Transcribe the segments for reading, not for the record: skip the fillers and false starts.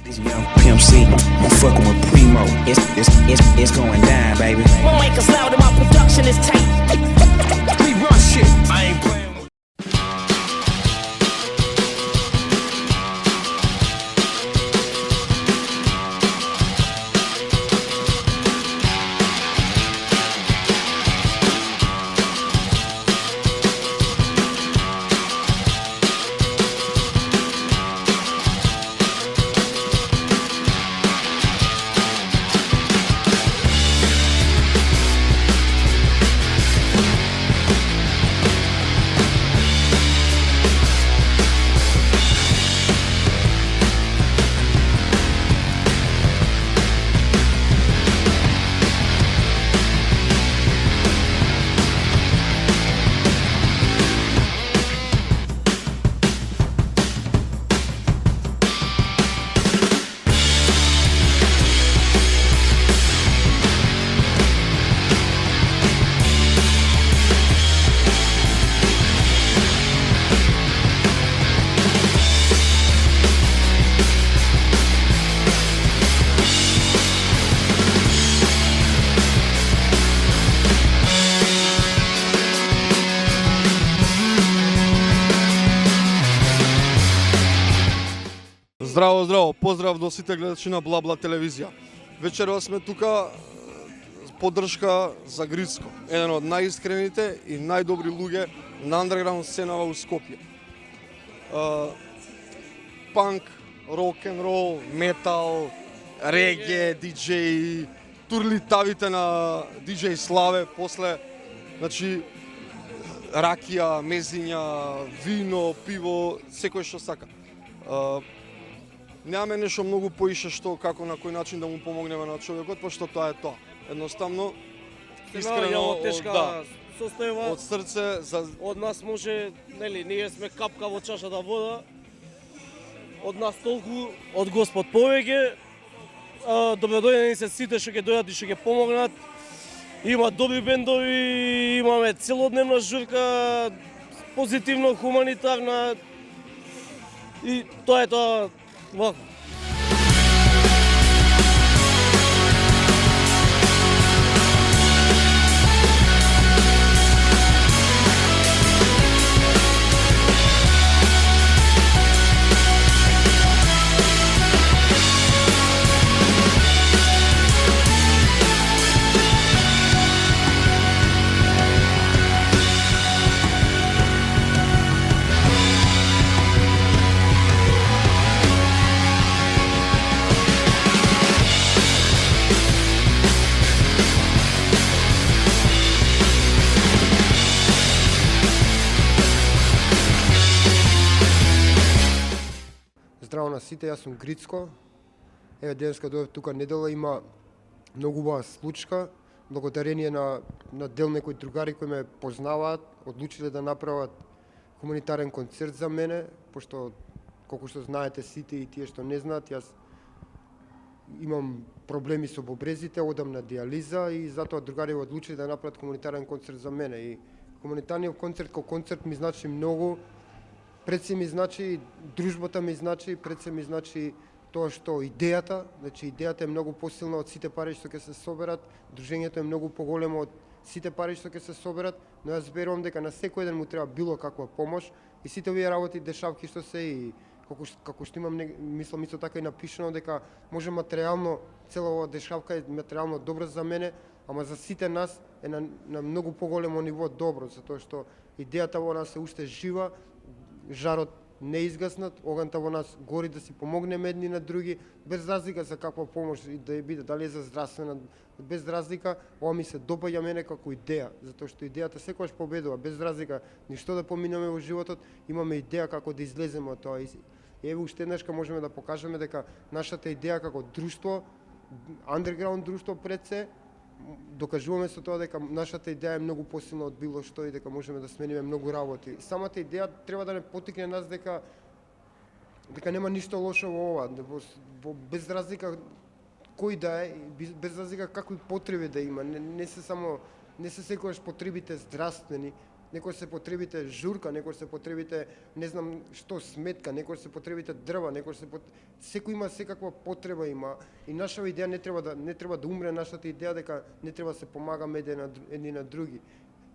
This young Pimp C, I'm fucking with Primo. It's going down, baby. Won't make us loud and my production is tight. We run shit. I ain't playing. Здраво, здраво, поздрав до сите гледачи на Бла телевизија. Вечерва сме тука поддршка за Грицко, еден од најискрените и најдобри луѓе на андерграунд сценава у Скопје. Панк, рок н рол, метал, реге, диџеи, турли тавите на диџеј Славе, после, значи, ракија, мезиња, вино, пиво, секој што сака. Немаме нешто многу поише што како на кој начин да му помогнеме на човекот, пошто тоа е тоа. Едноставно, искрено, тешка состојба. од срце за Од нас може, нели, ние сме капка во чашата вода. Од нас толку, од Господ повеќе. Добродојдени се сите што ќе дојдат и што ќе помогнат. Има добри бендови, имаме целодневна журка, позитивно, хуманитарна. И тоа е тоа. Вако. Здраво на сите, јас сум Грицко. Еве денеска дојдов тука недела, има многу убава случка. Благодарение на дел некои другари кои ме познаваат, одлучиле да направат хуманитарен концерт за мене, пошто колку што знаете сите и тие што не знаат, јас имам проблеми со бобрезите, одам на диализа и затоа другари одлучиле да направат хуманитарен концерт за мене. И хуманитарниот концерт кој концерт ми значи многу. Пред се ми значи, дружбата ми значи, пред се ми значи тоа што идејата, значи идејата е многу посилна од сите пари што ќе се соберат, дружењето е многу поголемо од сите пари што ќе се соберат, но јас верувам дека на секој еден му треба било каква помош и сите овие работи, дешавки што се и како што имам мислам исто така и напишано дека може материјално цела ова дешавка е материјално добра за мене, ама за сите нас е на многу поголемо ниво добро, затоа што идејата во нас е уште жива, жарот не изгаснат, оганта во нас гори да си помогнеме едни на други, без разлика за каква помош и да биде, дали е за здравствена, без разлика, ова ми се допаѓа мене како идеја, затоа што идејата секогаш победува, без разлика, ништо да поминеме во животот, имаме идеја како да излеземе од тоа. И еве уште еднашка можеме да покажеме дека нашата идеја како друштво, андерграунд друштво пред се, докажуваме со тоа дека нашата идеја е многу посилна од било што и дека можеме да смениме многу работи. Самата идеја треба да не потикне нас дека нема ништо лошо во ова, без разлика кој да е, без разлика какви потреби да има. Не се секогаш потребите здравствени, некој се потребите журка, некој се потребите не знам што сметка, некој се потребите дрва, секој има секаква потреба има и нашава идеја не треба да умре нашата идеја дека не треба да се помагаме едни на други.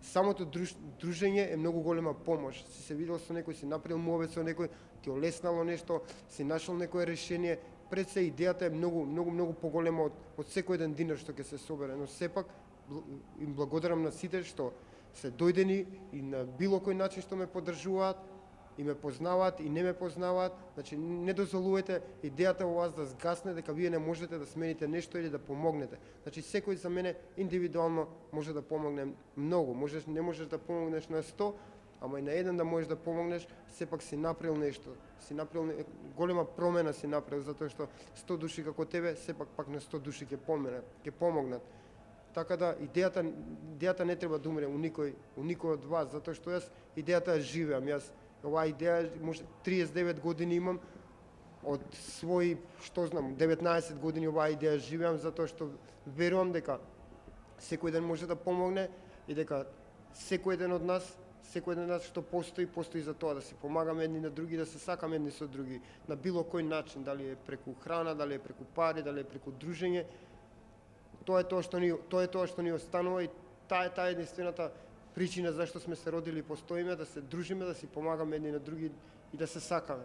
Самото дружење е многу голема помош. Си се видел со некој, си направил муабет со некој, ти олеснало нешто, си нашол некое решение. Пред се идејата е многу поголема од секој еден динар што ќе се собере, но сепак им благодарам на сите што се дојдени и на било кој начин што ме поддржуваат, и ме познаваат и не ме познаваат. Значи не дозволувате идејата во вас да згасне дека вие не можете да смените нешто или да помогнете. Значи секој за мене индивидуално може да помогне многу. Не можеш да помогнеш на 100, ама и на еден да можеш да помогнеш, сепак си направил нешто. Си направил голема промена си направил затоа што 100 души како тебе сепак пак на 100 души ќе помогнат. Така да идејата не треба да умре у никој од вас, затоа што јас идејата ја живеам. Јас оваа идеја може 39 години имам, од своји, што знам, 19 години оваа идеја живеам затоа што верувам дека секој ден може да помогне и дека секој ден од нас што постои за тоа да се помагаме едни на други, да се сакаме едни со други на било кој начин, дали е преку храна, дали е преку пари, дали е преку дружење. Тоа е тоа што ни останува и таа е единствената причина зашто сме се родили и постоиме, да се дружиме, да си помагаме едни на други и да се сакаме.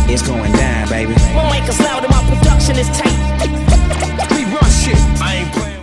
it's going down, baby. My mic is loud and my production is tight. We run shit. I ain't playing.